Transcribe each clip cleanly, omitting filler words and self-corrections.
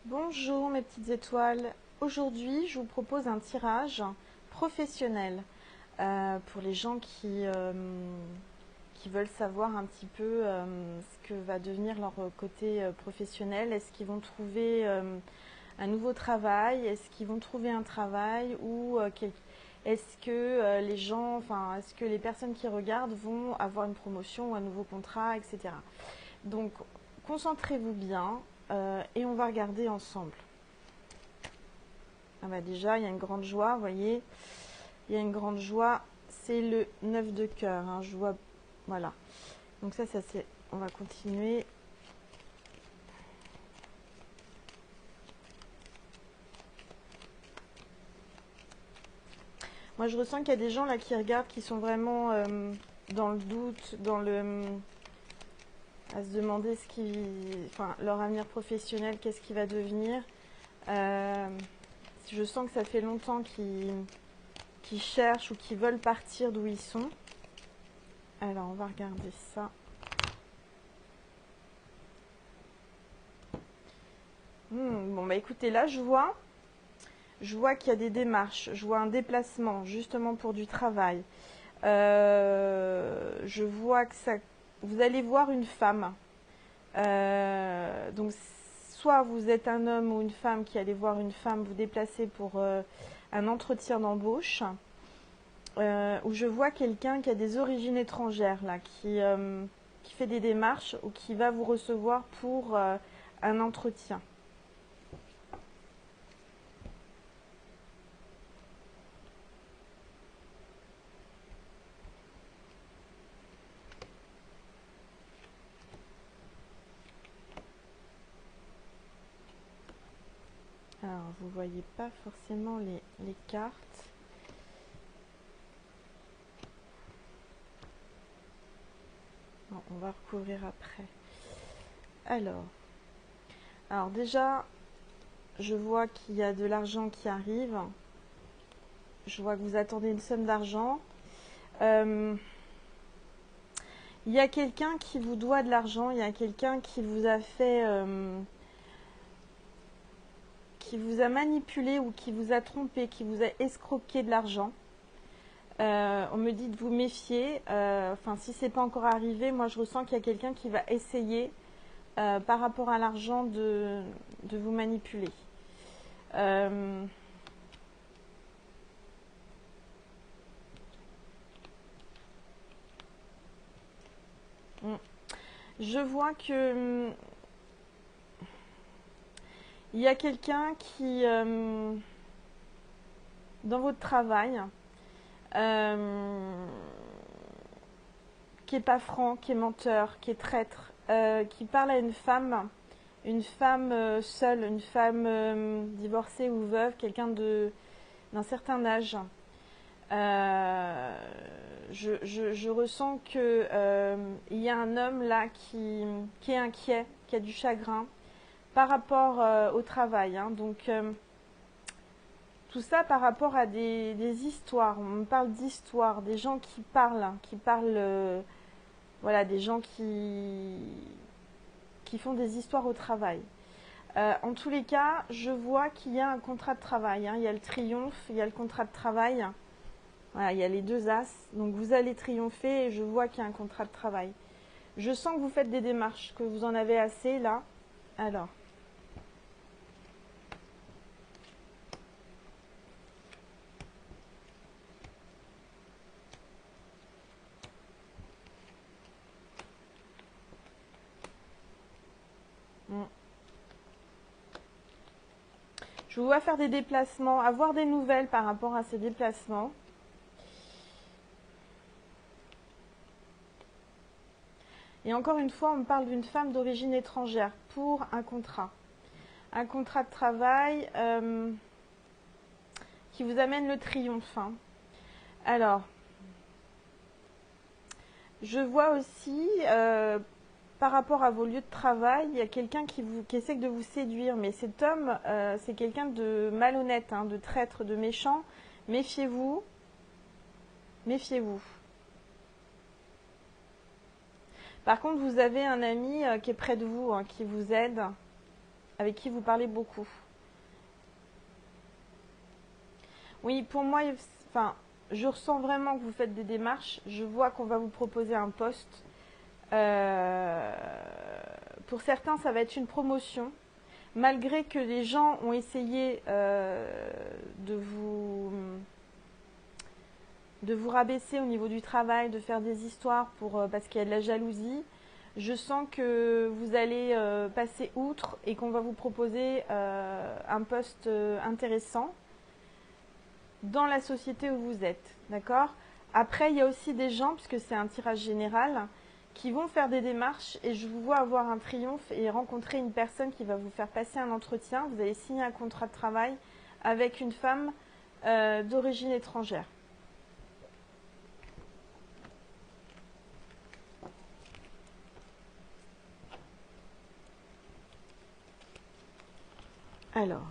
Bonjour mes petites étoiles. Aujourd'hui, je vous propose un tirage professionnel pour les gens qui veulent savoir un petit peu ce que va devenir leur côté professionnel. Est-ce qu'ils vont trouver un nouveau travail? Est-ce qu'ils vont trouver un travail? Ou est-ce que les gens, enfin, est-ce que les personnes qui regardent vont avoir une promotion ou un nouveau contrat, etc. Donc, concentrez-vous bien et on va regarder ensemble. Ah bah déjà, il y a une grande joie, vous voyez. Il y a une grande joie. C'est le 9 de cœur. Hein, je vois. Voilà. Donc ça c'est. On va continuer. Moi, je ressens qu'il y a des gens là qui regardent, qui sont vraiment dans le doute, à se demander enfin, leur avenir professionnel, qu'est-ce qui va devenir. Je sens que ça fait longtemps qu'ils cherchent ou qu'ils veulent partir d'où ils sont. Alors, on va regarder ça. Bon, bah écoutez, là, je vois qu'il y a des démarches. Je vois un déplacement, justement pour du travail. Je vois que vous allez voir une femme. Donc, soit vous êtes un homme ou une femme qui allez voir une femme vous déplacer pour un entretien d'embauche. Où je vois quelqu'un qui a des origines étrangères, là, qui fait des démarches ou qui va vous recevoir pour un entretien. Alors, vous ne voyez pas forcément les cartes. Bon, on va recouvrir après. Alors déjà, je vois qu'il y a de l'argent qui arrive. Je vois que vous attendez une somme d'argent. Il y a quelqu'un qui vous doit de l'argent. Il y a quelqu'un qui vous a fait... qui vous a manipulé ou qui vous a trompé, qui vous a escroqué de l'argent. On me dit de vous méfier. Enfin, si c'est pas encore arrivé, moi je ressens qu'il y a quelqu'un qui va essayer, par rapport à l'argent, de vous manipuler. Euh, je vois que il y a quelqu'un qui, dans votre travail, euh, qui est pas franc, qui est menteur, qui est traître, qui parle à une femme seule, une femme divorcée ou veuve, quelqu'un d'un certain âge. Je ressens que il y a un homme là qui est inquiet, qui a du chagrin par rapport au travail. Hein. Donc tout ça par rapport à des histoires. On me parle d'histoires, des gens qui parlent, voilà, des gens qui font des histoires au travail. En tous les cas, je vois qu'il y a un contrat de travail. Hein. Il y a le triomphe, il y a le contrat de travail. Voilà, il y a les deux as. Donc vous allez triompher et je vois qu'il y a un contrat de travail. Je sens que vous faites des démarches, que vous en avez assez là. Alors. Je vous vois faire des déplacements, avoir des nouvelles par rapport à ces déplacements. Et encore une fois, on me parle d'une femme d'origine étrangère pour un contrat. Un contrat de travail qui vous amène le triomphe. Hein. Alors, je vois aussi, par rapport à vos lieux de travail, il y a quelqu'un qui essaie de vous séduire. Mais cet homme, c'est quelqu'un de malhonnête, hein, de traître, de méchant. Méfiez-vous. Méfiez-vous. Par contre, vous avez un ami qui est près de vous, hein, qui vous aide. avec qui vous parlez beaucoup. Oui, pour moi, enfin, je ressens vraiment que vous faites des démarches. Je vois qu'on va vous proposer un poste. Pour certains, ça va être une promotion. Malgré que les gens ont essayé de vous rabaisser au niveau du travail, de faire des histoires parce qu'il y a de la jalousie, je sens que vous allez passer outre et qu'on va vous proposer un poste intéressant dans la société où vous êtes, d'accord? Après, il y a aussi des gens, puisque c'est un tirage général, qui vont faire des démarches et je vous vois avoir un triomphe et rencontrer une personne qui va vous faire passer un entretien. Vous allez signer un contrat de travail avec une femme d'origine étrangère. Alors,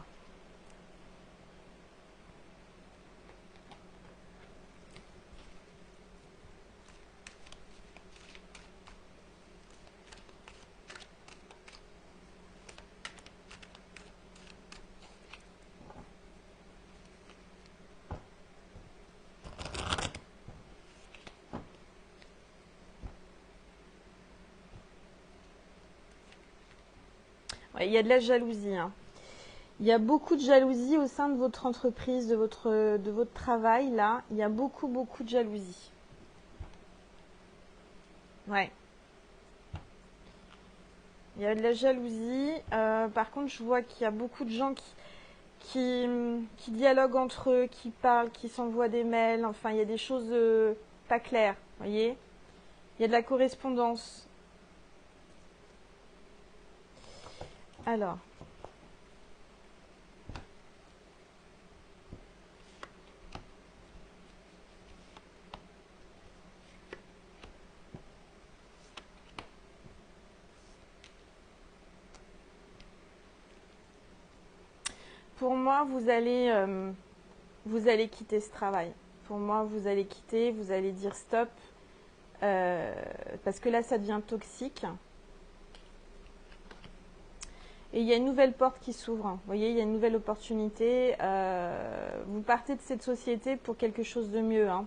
ouais, il y a de la jalousie, hein. Il y a beaucoup de jalousie au sein de votre entreprise, de votre travail, là. Il y a beaucoup, beaucoup de jalousie. Ouais. Il y a de la jalousie. Par contre, je vois qu'il y a beaucoup de gens qui dialoguent entre eux, qui parlent, qui s'envoient des mails. Enfin, il y a des choses pas claires, vous voyez. Il y a de la correspondance. Alors, pour moi, vous allez quitter ce travail. Pour moi, vous allez quitter, vous allez dire stop, parce que là, ça devient toxique. Et il y a une nouvelle porte qui s'ouvre. Vous voyez, il y a une nouvelle opportunité. Vous partez de cette société pour quelque chose de mieux, hein.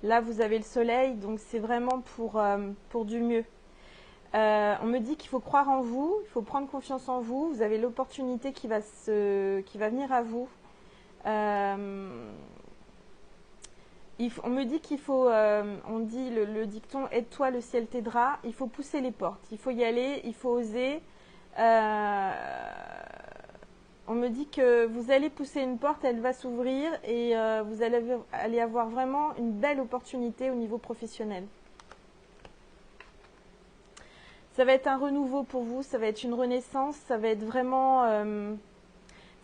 Là, vous avez le soleil, donc c'est vraiment pour du mieux. On me dit qu'il faut croire en vous, il faut prendre confiance en vous. Vous avez l'opportunité qui va venir à vous. On me dit qu'il faut, on dit le dicton aide-toi, le ciel t'aidera. Il faut pousser les portes, il faut y aller, il faut oser. On me dit que vous allez pousser une porte, elle va s'ouvrir et vous allez avoir vraiment une belle opportunité au niveau professionnel. Ça va être un renouveau pour vous, ça va être une renaissance, ça va être vraiment...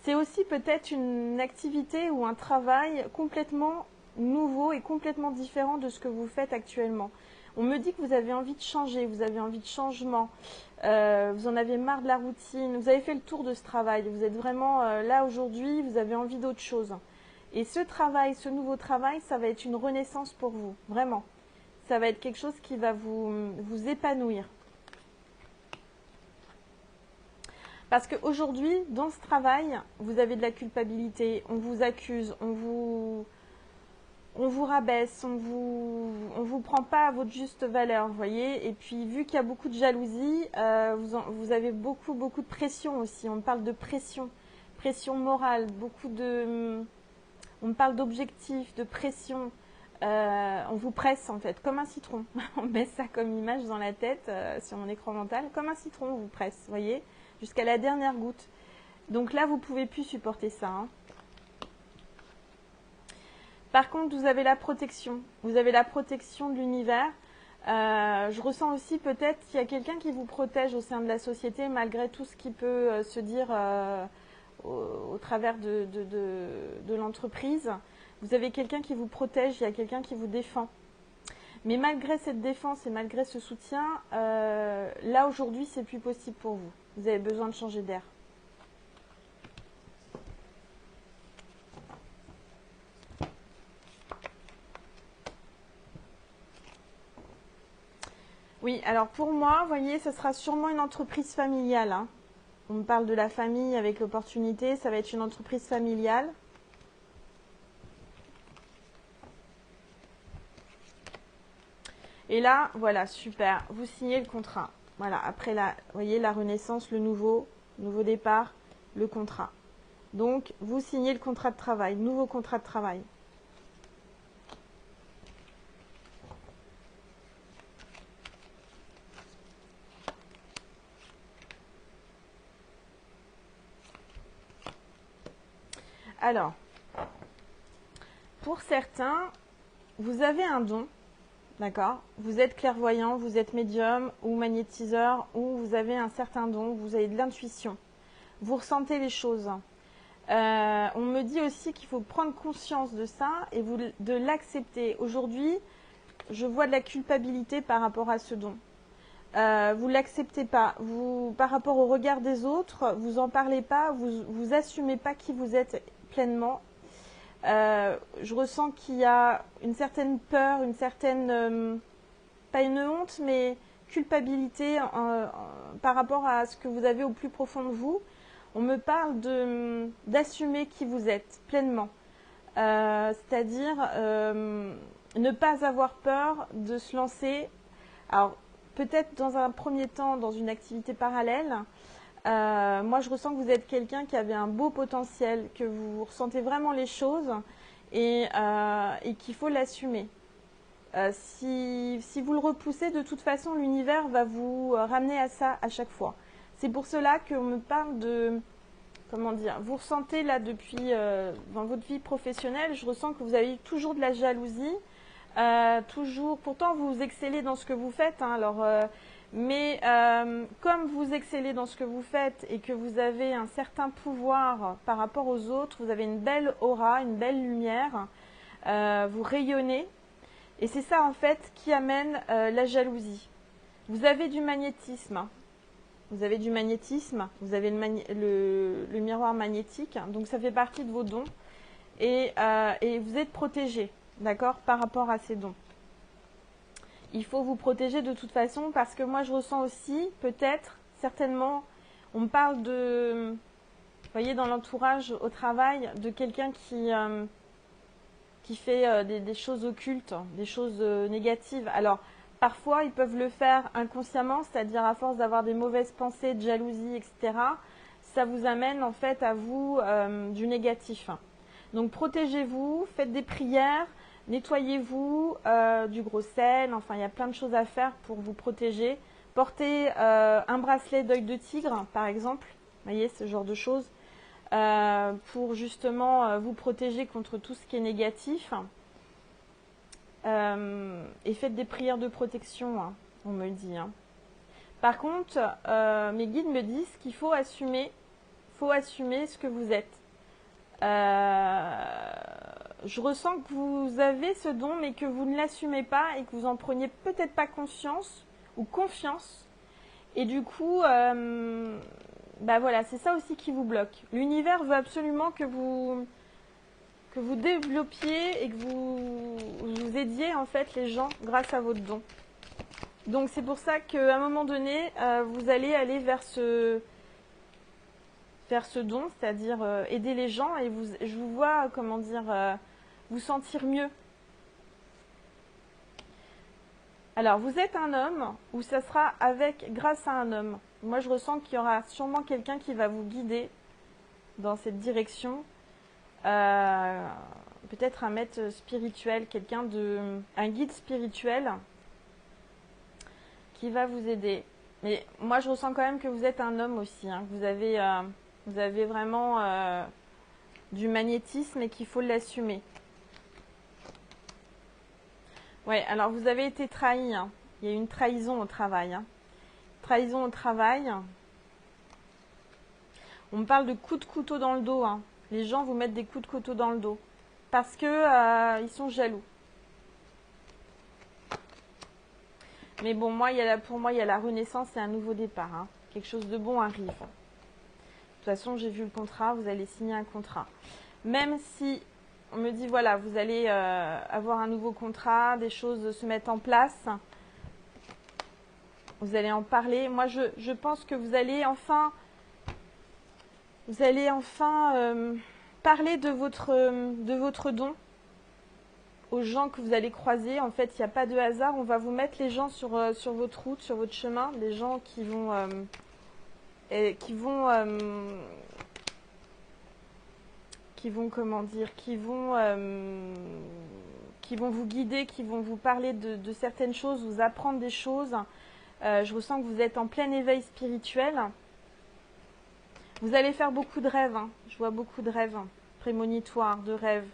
c'est aussi peut-être une activité ou un travail complètement nouveau et complètement différent de ce que vous faites actuellement. On me dit que vous avez envie de changer, vous avez envie de changement, vous en avez marre de la routine, vous avez fait le tour de ce travail, vous êtes vraiment là aujourd'hui, vous avez envie d'autre chose. Et ce travail, ce nouveau travail, ça va être une renaissance pour vous, vraiment. Ça va être quelque chose qui va vous épanouir. Parce qu'aujourd'hui, dans ce travail, vous avez de la culpabilité, on vous accuse, on vous rabaisse, on vous prend pas à votre juste valeur, vous voyez. Et puis, vu qu'il y a beaucoup de jalousie, vous avez beaucoup de pression aussi. On parle de pression, pression morale, on parle d'objectifs, de pression. On vous presse en fait, comme un citron. On met ça comme image dans la tête, sur mon écran mental, comme un citron, on vous presse, vous voyez, jusqu'à la dernière goutte. Donc là, vous pouvez plus supporter ça, hein. Par contre, vous avez la protection. Vous avez la protection de l'univers. Je ressens aussi peut-être qu'il y a quelqu'un qui vous protège au sein de la société, malgré tout ce qui peut se dire au travers de l'entreprise. Vous avez quelqu'un qui vous protège, il y a quelqu'un qui vous défend. Mais malgré cette défense et malgré ce soutien, là aujourd'hui, c'est plus possible pour vous. Vous avez besoin de changer d'air. Oui, alors pour moi, vous voyez, ce sera sûrement une entreprise familiale, hein. On me parle de la famille avec l'opportunité. Ça va être une entreprise familiale. Et là, voilà, super. Vous signez le contrat. Voilà, après, vous voyez, la renaissance, le nouveau départ, le contrat. Donc, vous signez le contrat de travail, nouveau contrat de travail. Alors, pour certains, vous avez un don, d'accord? Vous êtes clairvoyant, vous êtes médium ou magnétiseur, ou vous avez un certain don, vous avez de l'intuition. Vous ressentez les choses. On me dit aussi qu'il faut prendre conscience de ça et de l'accepter. Aujourd'hui, je vois de la culpabilité par rapport à ce don. Vous ne l'acceptez pas. Par rapport au regard des autres, vous n'en parlez pas, vous assumez pas qui vous êtes pleinement. Je ressens qu'il y a une certaine peur, une certaine, pas une honte, mais culpabilité par rapport à ce que vous avez au plus profond de vous. On me parle d'assumer qui vous êtes pleinement. C'est-à-dire ne pas avoir peur de se lancer. Alors, peut-être dans un premier temps dans une activité parallèle. Moi, je ressens que vous êtes quelqu'un qui avait un beau potentiel, que vous ressentez vraiment les choses et qu'il faut l'assumer. Si vous le repoussez, de toute façon, l'univers va vous ramener à ça à chaque fois. C'est pour cela qu'on me parle de, comment dire, vous ressentez là depuis, dans votre vie professionnelle, je ressens que vous avez toujours de la jalousie, toujours, pourtant vous excellez dans ce que vous faites, hein, alors, mais comme vous excellez dans ce que vous faites et que vous avez un certain pouvoir par rapport aux autres, vous avez une belle aura, une belle lumière, vous rayonnez, et c'est ça en fait qui amène la jalousie. Vous avez du magnétisme. Vous avez du magnétisme, vous avez le miroir magnétique, donc ça fait partie de vos dons. Et vous êtes protégé, d'accord, par rapport à ces dons. Il faut vous protéger de toute façon parce que moi je ressens aussi, peut-être, certainement, on me parle de, vous voyez, dans l'entourage au travail, de quelqu'un qui fait des choses occultes, des choses négatives. Alors, parfois, ils peuvent le faire inconsciemment, c'est-à-dire à force d'avoir des mauvaises pensées, de jalousie, etc. Ça vous amène en fait à vous du négatif. Donc protégez-vous, faites des prières, nettoyez-vous du gros sel, enfin il y a plein de choses à faire pour vous protéger. Portez un bracelet d'œil de tigre, par exemple, vous voyez, ce genre de choses, pour justement vous protéger contre tout ce qui est négatif. Et faites des prières de protection, hein, on me le dit. Hein. Par contre, mes guides me disent qu'il faut assumer ce que vous êtes. Je ressens que vous avez ce don, mais que vous ne l'assumez pas et que vous en preniez peut-être pas conscience ou confiance. Et du coup, bah voilà, c'est ça aussi qui vous bloque. L'univers veut absolument que vous développiez et que vous aidiez en fait les gens grâce à votre don. Donc c'est pour ça qu'à un moment donné, vous allez aller vers ce don, c'est-à-dire aider les gens et je vous vois, comment dire, vous sentir mieux. Alors vous êtes un homme ou ça sera grâce à un homme. Moi je ressens qu'il y aura sûrement quelqu'un qui va vous guider dans cette direction. Peut-être un maître spirituel, un guide spirituel qui va vous aider. Mais moi, je ressens quand même que vous êtes un homme aussi. Hein, vous avez vraiment du magnétisme et qu'il faut l'assumer. Ouais, alors vous avez été trahi. Hein. Il y a eu une trahison au travail. Hein. Trahison au travail. On me parle de coups de couteau dans le dos. Hein. Les gens vous mettent des coups de couteau dans le dos parce que ils sont jaloux. Mais bon, pour moi, il y a la renaissance et un nouveau départ. Hein. Quelque chose de bon arrive. De toute façon, j'ai vu le contrat, vous allez signer un contrat. Même si on me dit, voilà, vous allez avoir un nouveau contrat, des choses se mettent en place, vous allez en parler. Moi, je pense que vous allez enfin Vous allez enfin parler de votre don aux gens que vous allez croiser. En fait, il n'y a pas de hasard. On va vous mettre les gens sur votre route, sur votre chemin, les gens qui vont comment dire, qui vont vous guider, qui vont vous parler de certaines choses, vous apprendre des choses. Je ressens que vous êtes en plein éveil spirituel. Vous allez faire beaucoup de rêves. Hein. Je vois beaucoup de rêves prémonitoires, de rêves.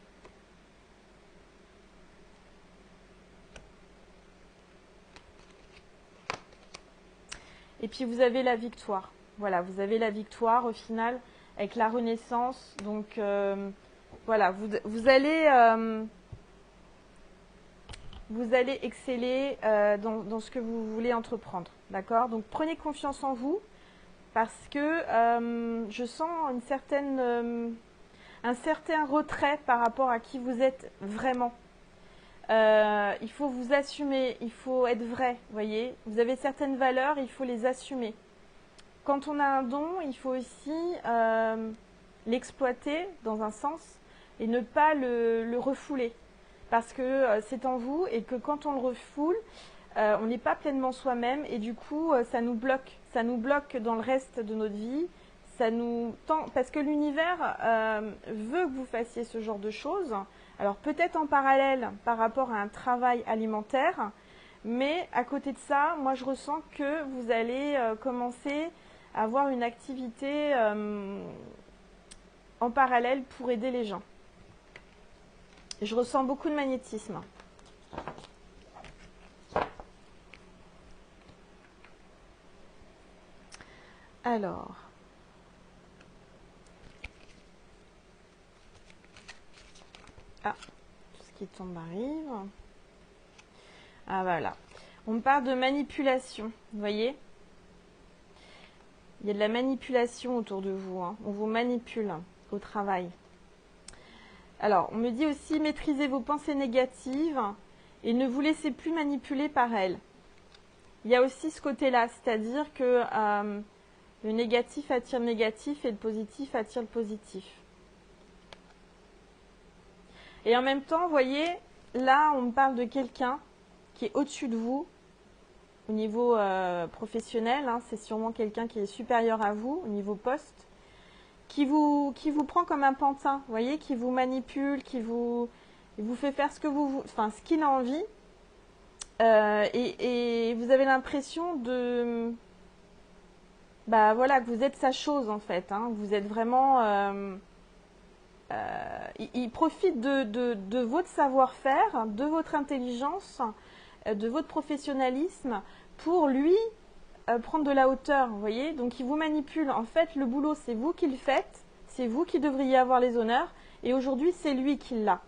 Et puis vous avez la victoire. Voilà, vous avez la victoire au final avec la renaissance. Donc voilà, vous allez exceller dans ce que vous voulez entreprendre. D'accord? Donc prenez confiance en vous parce que je sens un certain retrait par rapport à qui vous êtes vraiment. Il faut vous assumer, il faut être vrai, voyez. Vous avez certaines valeurs, il faut les assumer. Quand on a un don, il faut aussi l'exploiter dans un sens et ne pas le refouler. Parce que c'est en vous et que quand on le refoule, on n'est pas pleinement soi-même et du coup, ça nous bloque. Ça nous bloque dans le reste de notre vie. Parce que l'univers veut que vous fassiez ce genre de choses. Alors peut-être en parallèle par rapport à un travail alimentaire, mais à côté de ça, moi je ressens que vous allez commencer à avoir une activité en parallèle pour aider les gens. Et je ressens beaucoup de magnétisme. Alors... Ah, tout ce qui tombe arrive. Ah voilà. On parle de manipulation, vous voyez? Il y a de la manipulation autour de vous. Hein. On vous manipule au travail. Alors, on me dit aussi, maîtrisez vos pensées négatives et ne vous laissez plus manipuler par elles. Il y a aussi ce côté-là, c'est-à-dire que le négatif attire le négatif et le positif attire le positif. Et en même temps, vous voyez, là, on me parle de quelqu'un qui est au-dessus de vous, au niveau professionnel, hein, c'est sûrement quelqu'un qui est supérieur à vous, au niveau poste, qui vous prend comme un pantin, vous voyez, qui vous manipule, il vous fait faire ce qu'il a envie, et vous avez l'impression que vous êtes sa chose en fait, hein, vous êtes vraiment... il profite de votre savoir-faire, de votre intelligence, de votre professionnalisme pour lui prendre de la hauteur, vous voyez. Donc il vous manipule. En fait, le boulot, c'est vous qui le faites, c'est vous qui devriez avoir les honneurs, et aujourd'hui, c'est lui qui l'a.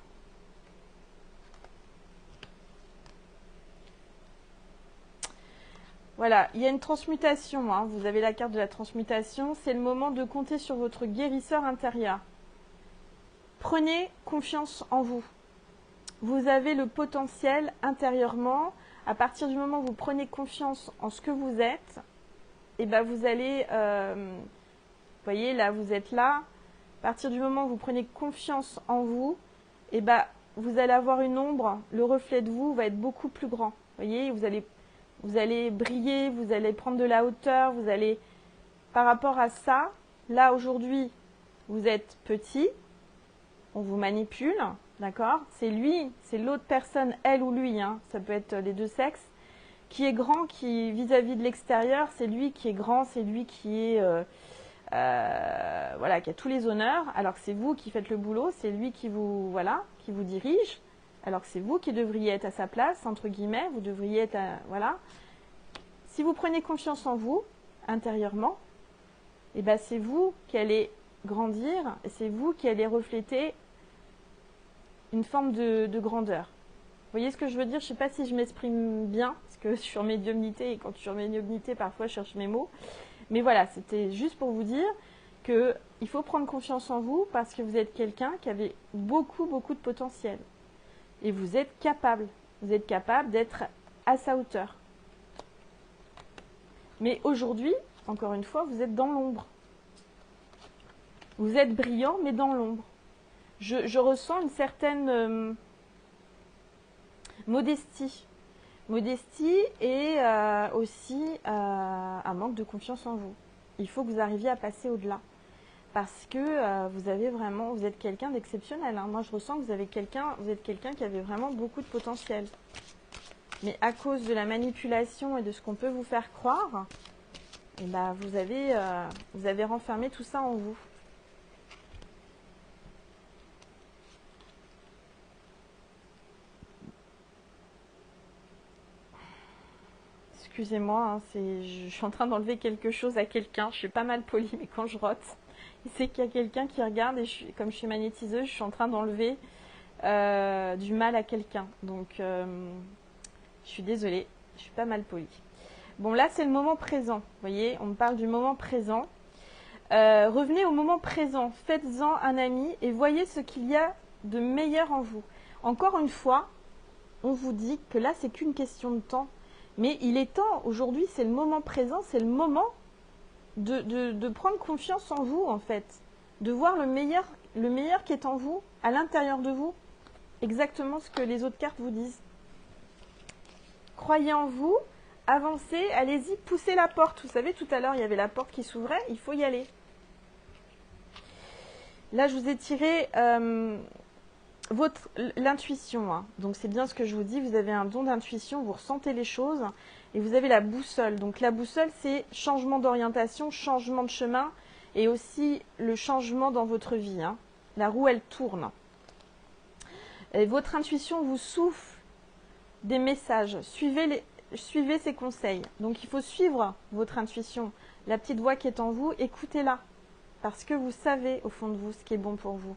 Voilà, il y a une transmutation, hein. Vous avez la carte de la transmutation, c'est le moment de compter sur votre guérisseur intérieur. Prenez confiance en vous. Vous avez le potentiel intérieurement. À partir du moment où vous prenez confiance en ce que vous êtes, et ben vous allez, vous voyez là, vous êtes là. À partir du moment où vous prenez confiance en vous, et ben vous allez avoir une ombre. Le reflet de vous va être beaucoup plus grand. Vous voyez, vous allez briller, vous allez prendre de la hauteur, vous allez, par rapport à ça, là aujourd'hui, vous êtes petit. On vous manipule, d'accord? C'est lui, c'est l'autre personne, elle ou lui, hein, ça peut être les deux sexes, qui est grand, qui vis-à-vis de l'extérieur, c'est lui qui est grand, c'est lui qui est, voilà, qui a tous les honneurs, alors que c'est vous qui faites le boulot, c'est lui qui vous, voilà, qui vous dirige, alors que c'est vous qui devriez être à sa place, entre guillemets, vous devriez être, voilà. Si vous prenez confiance en vous, intérieurement, et ben c'est vous qui allez grandir, c'est vous qui allez refléter une forme de grandeur. Vous voyez ce que je veux dire? Je ne sais pas si je m'exprime bien, parce que je suis en médiumnité, et quand je suis en médiumnité, parfois je cherche mes mots. Mais voilà, c'était juste pour vous dire qu'il faut prendre confiance en vous, parce que vous êtes quelqu'un qui avait beaucoup, beaucoup de potentiel. Et vous êtes capable d'être à sa hauteur. Mais aujourd'hui, encore une fois, vous êtes dans l'ombre. Vous êtes brillant, mais dans l'ombre. Je ressens une certaine modestie. Modestie et aussi un manque de confiance en vous. Il faut que vous arriviez à passer au-delà. Parce que vous êtes quelqu'un d'exceptionnel. Hein. Moi, je ressens que vous êtes quelqu'un qui avait vraiment beaucoup de potentiel. Mais à cause de la manipulation et de ce qu'on peut vous faire croire, eh ben, vous avez renfermé tout ça en vous. Excusez-moi, hein, je suis en train d'enlever quelque chose à quelqu'un. Je suis pas mal polie, mais quand je rote, c'est qu'il y a quelqu'un qui regarde et comme je suis magnétiseuse, je suis en train d'enlever du mal à quelqu'un. Donc, je suis désolée, je suis pas mal polie. Bon, là, c'est le moment présent. Vous voyez, on me parle du moment présent. Revenez au moment présent, faites-en un ami et voyez ce qu'il y a de meilleur en vous. Encore une fois, on vous dit que là, c'est qu'une question de temps. Mais il est temps, aujourd'hui, c'est le moment présent, c'est le moment de prendre confiance en vous, en fait. De voir le meilleur qui est en vous, à l'intérieur de vous. Exactement ce que les autres cartes vous disent. Croyez en vous, avancez, allez-y, poussez la porte. Vous savez, tout à l'heure, il y avait la porte qui s'ouvrait, il faut y aller. Là, je vous ai tiré l'intuition. Hein. Donc, c'est bien ce que je vous dis. Vous avez un don d'intuition, vous ressentez les choses. Et vous avez la boussole. Donc, la boussole, c'est changement d'orientation, changement de chemin. Et aussi le changement dans votre vie. Hein. La roue, elle tourne. Et votre intuition vous souffle des messages. Suivez ses conseils. Donc, il faut suivre votre intuition. La petite voix qui est en vous, écoutez-la. Parce que vous savez, au fond de vous, ce qui est bon pour vous.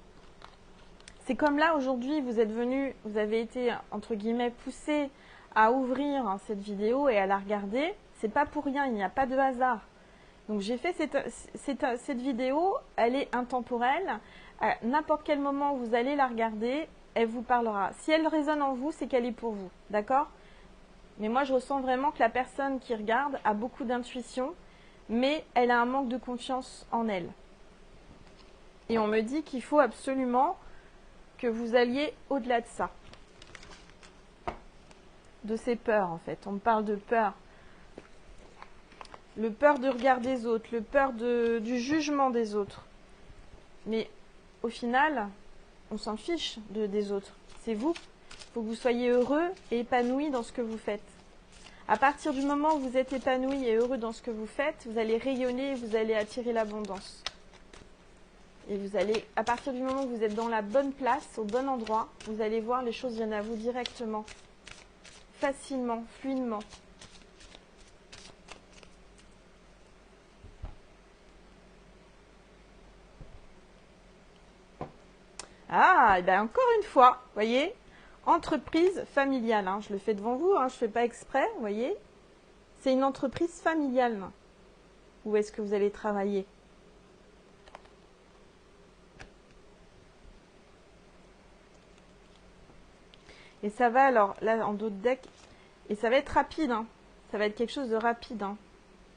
C'est comme là, aujourd'hui, vous avez été, entre guillemets, poussé à ouvrir cette vidéo et à la regarder. C'est pas pour rien, il n'y a pas de hasard. Donc, j'ai fait cette vidéo, elle est intemporelle. À n'importe quel moment, vous allez la regarder, elle vous parlera. Si elle résonne en vous, c'est qu'elle est pour vous. D'accord ? Mais moi, je ressens vraiment que la personne qui regarde a beaucoup d'intuition, mais elle a un manque de confiance en elle. Et on me dit qu'il faut absolument que vous alliez au-delà de ça. De ces peurs, en fait. On me parle de peur. Le peur de regard des autres, le peur du jugement des autres. Mais au final, on s'en fiche des autres. C'est vous. Il faut que vous soyez heureux et épanoui dans ce que vous faites. À partir du moment où vous êtes épanoui et heureux dans ce que vous faites, vous allez rayonner et vous allez attirer l'abondance. Et vous allez, à partir du moment où vous êtes dans la bonne place, au bon endroit, vous allez voir les choses viennent à vous directement, facilement, fluidement. Ah, et bien encore une fois, vous voyez, entreprise familiale. Hein, je le fais devant vous, hein, je ne fais pas exprès, vous voyez. C'est une entreprise familiale. Où est-ce que vous allez travailler ? Et ça va alors, là en dos de deck, et ça va être rapide, hein. Ça va être quelque chose de rapide. Hein.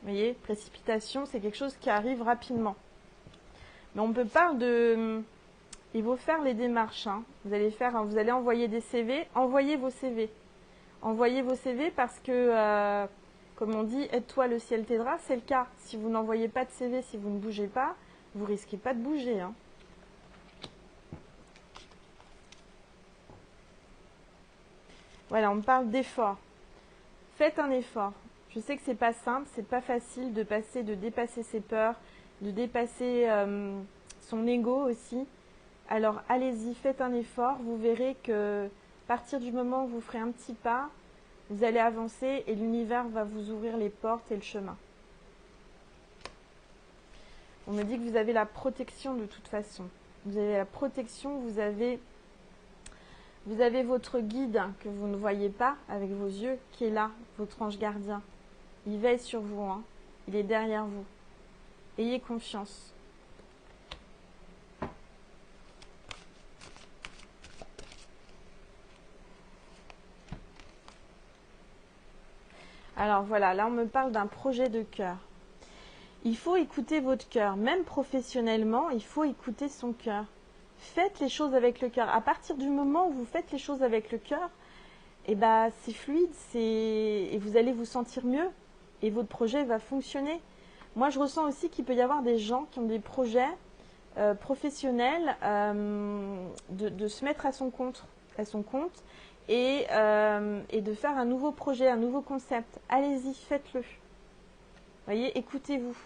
Vous voyez, précipitation, c'est quelque chose qui arrive rapidement. Mais on peut parler de... Il faut faire les démarches. Hein. Vous allez envoyer des CV, envoyez vos CV. Envoyez vos CV parce que, comme on dit, aide-toi, le ciel t'aidera, c'est le cas. Si vous n'envoyez pas de CV, si vous ne bougez pas, vous risquez pas de bouger. Hein. Voilà, on me parle d'effort. Faites un effort. Je sais que c'est pas simple, c'est pas facile de dépasser ses peurs, de dépasser son ego aussi. Alors allez-y, faites un effort. Vous verrez que à partir du moment où vous ferez un petit pas, vous allez avancer et l'univers va vous ouvrir les portes et le chemin. On me dit que vous avez la protection de toute façon. Vous avez la protection, vous avez votre guide que vous ne voyez pas avec vos yeux, qui est là, votre ange gardien. Il veille sur vous, hein. Il est derrière vous. Ayez confiance. Alors voilà, là on me parle d'un projet de cœur. Il faut écouter votre cœur. Même professionnellement, il faut écouter son cœur. Faites les choses avec le cœur. À partir du moment où vous faites les choses avec le cœur, eh ben, c'est fluide, et vous allez vous sentir mieux et votre projet va fonctionner. Moi, je ressens aussi qu'il peut y avoir des gens qui ont des projets professionnels de se mettre à son compte et de faire un nouveau projet, un nouveau concept. Allez-y, faites-le. Voyez, écoutez-vous.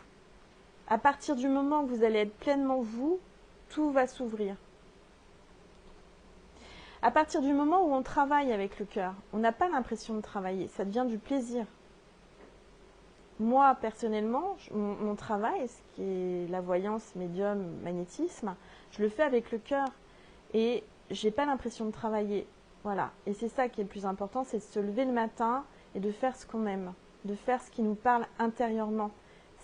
À partir du moment où vous allez être pleinement vous, tout va s'ouvrir. À partir du moment où on travaille avec le cœur, on n'a pas l'impression de travailler, ça devient du plaisir. Moi, personnellement, mon travail, ce qui est la voyance, médium, magnétisme, je le fais avec le cœur et j'ai pas l'impression de travailler. Voilà. Et c'est ça qui est le plus important, c'est de se lever le matin et de faire ce qu'on aime, de faire ce qui nous parle intérieurement,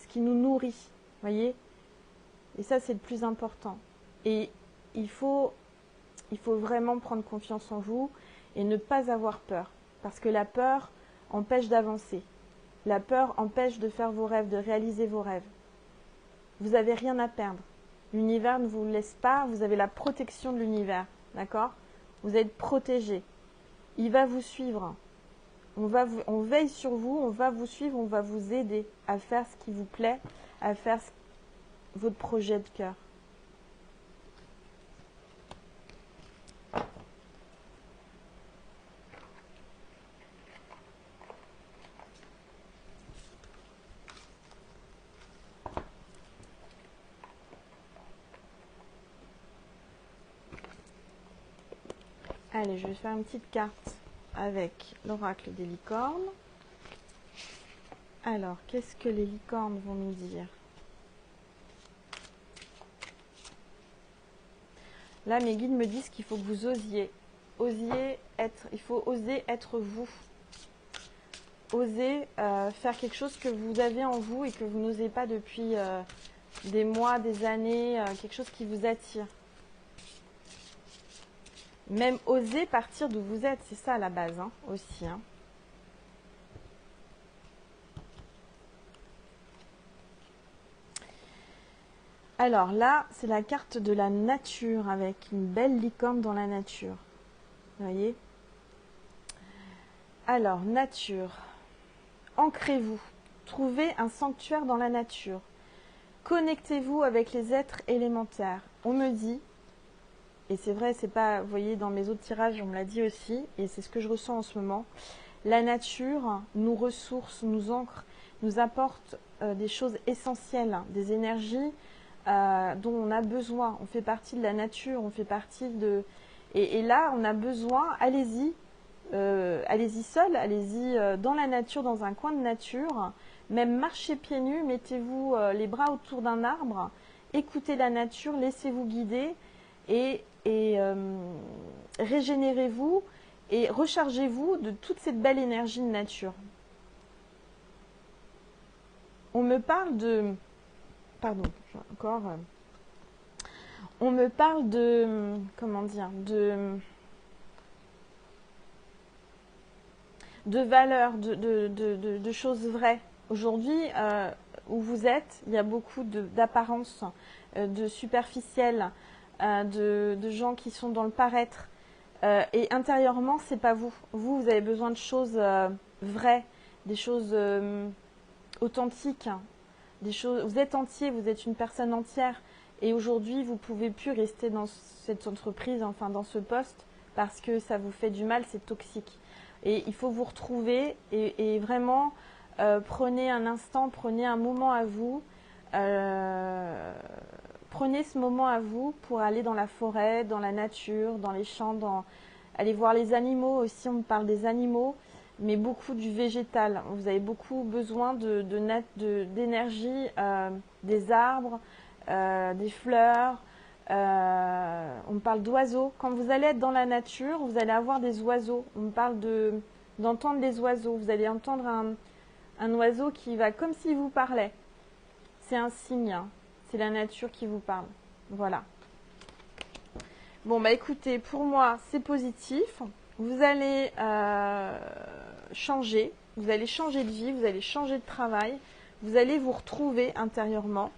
ce qui nous nourrit. Voyez ? Et ça, c'est le plus important. Et il faut vraiment prendre confiance en vous et ne pas avoir peur. Parce que la peur empêche d'avancer. La peur empêche de faire vos rêves, de réaliser vos rêves. Vous n'avez rien à perdre. L'univers ne vous laisse pas, vous avez la protection de l'univers. D'accord ? Vous êtes protégé. Il va vous suivre. On veille sur vous, on va vous suivre, on va vous aider à faire ce qui vous plaît, à faire votre projet de cœur. Allez, je vais faire une petite carte avec l'oracle des licornes. Alors, qu'est-ce que les licornes vont nous dire? Là, mes guides me disent qu'il faut que vous il faut oser être vous. Oser faire quelque chose que vous avez en vous et que vous n'osez pas depuis des mois, des années, quelque chose qui vous attire. Même oser partir d'où vous êtes, c'est ça à la base aussi. Alors là, c'est la carte de la nature avec une belle licorne dans la nature. Vous voyez? Alors, nature. Ancrez-vous. Trouvez un sanctuaire dans la nature. Connectez-vous avec les êtres élémentaires. On me dit, et c'est vrai, c'est pas, vous voyez, dans mes autres tirages, on me l'a dit aussi, et c'est ce que je ressens en ce moment. La nature nous ressource, nous ancre, nous apporte des choses essentielles, des énergies dont on a besoin. On fait partie de la nature, on fait partie de... Et là, on a besoin, allez-y, allez-y seul, allez-y dans la nature, dans un coin de nature, même marchez pieds nus, mettez-vous les bras autour d'un arbre, écoutez la nature, laissez-vous guider et régénérez-vous et rechargez-vous de toute cette belle énergie de nature. On me parle de... Pardon, encore... on me parle de... Comment dire? De valeurs, de choses vraies. Aujourd'hui, où vous êtes, il y a beaucoup d'apparence, de superficiel, de gens qui sont dans le paraître. Et intérieurement, c'est pas vous. Vous avez besoin de choses vraies, des choses authentiques, des choses. Vous êtes entier, vous êtes une personne entière. Et aujourd'hui, vous ne pouvez plus rester dans cette entreprise, enfin dans ce poste, parce que ça vous fait du mal, c'est toxique. Et il faut vous retrouver et vraiment prenez un instant, prenez un moment à vous. Prenez ce moment à vous pour aller dans la forêt, dans la nature, dans les champs, aller voir les animaux aussi. On me parle des animaux, mais beaucoup du végétal. Vous avez beaucoup besoin d'énergie, des arbres, des fleurs. On me parle d'oiseaux. Quand vous allez être dans la nature, vous allez avoir des oiseaux. On me parle d'entendre des oiseaux. Vous allez entendre un oiseau qui va comme s'il vous parlait. C'est un signe. C'est la nature qui vous parle. Voilà. Bon, bah écoutez, pour moi, c'est positif. Vous allez changer. Vous allez changer de vie. Vous allez changer de travail. vous allez vous retrouver intérieurement,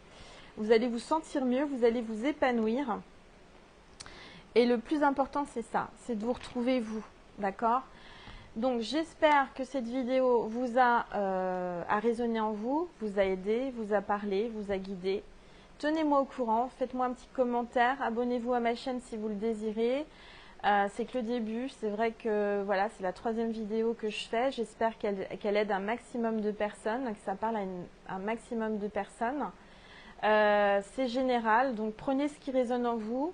vous allez vous sentir mieux, vous allez vous épanouir. Et le plus important, c'est ça, c'est de vous retrouver vous, d'accord? Donc, j'espère que cette vidéo vous a résonné en vous, vous a aidé, vous a parlé, vous a guidé. Tenez-moi au courant, faites-moi un petit commentaire, abonnez-vous à ma chaîne si vous le désirez. C'est que le début, c'est vrai que voilà, c'est la 3e vidéo que je fais. J'espère qu'elle aide un maximum de personnes, que ça parle à un maximum de personnes. C'est général, donc prenez ce qui résonne en vous.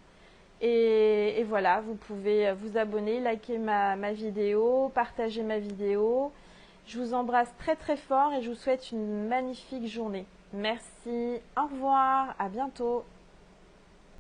Et voilà, vous pouvez vous abonner, liker ma vidéo, partager ma vidéo. Je vous embrasse très très fort et je vous souhaite une magnifique journée. Merci, au revoir, à bientôt.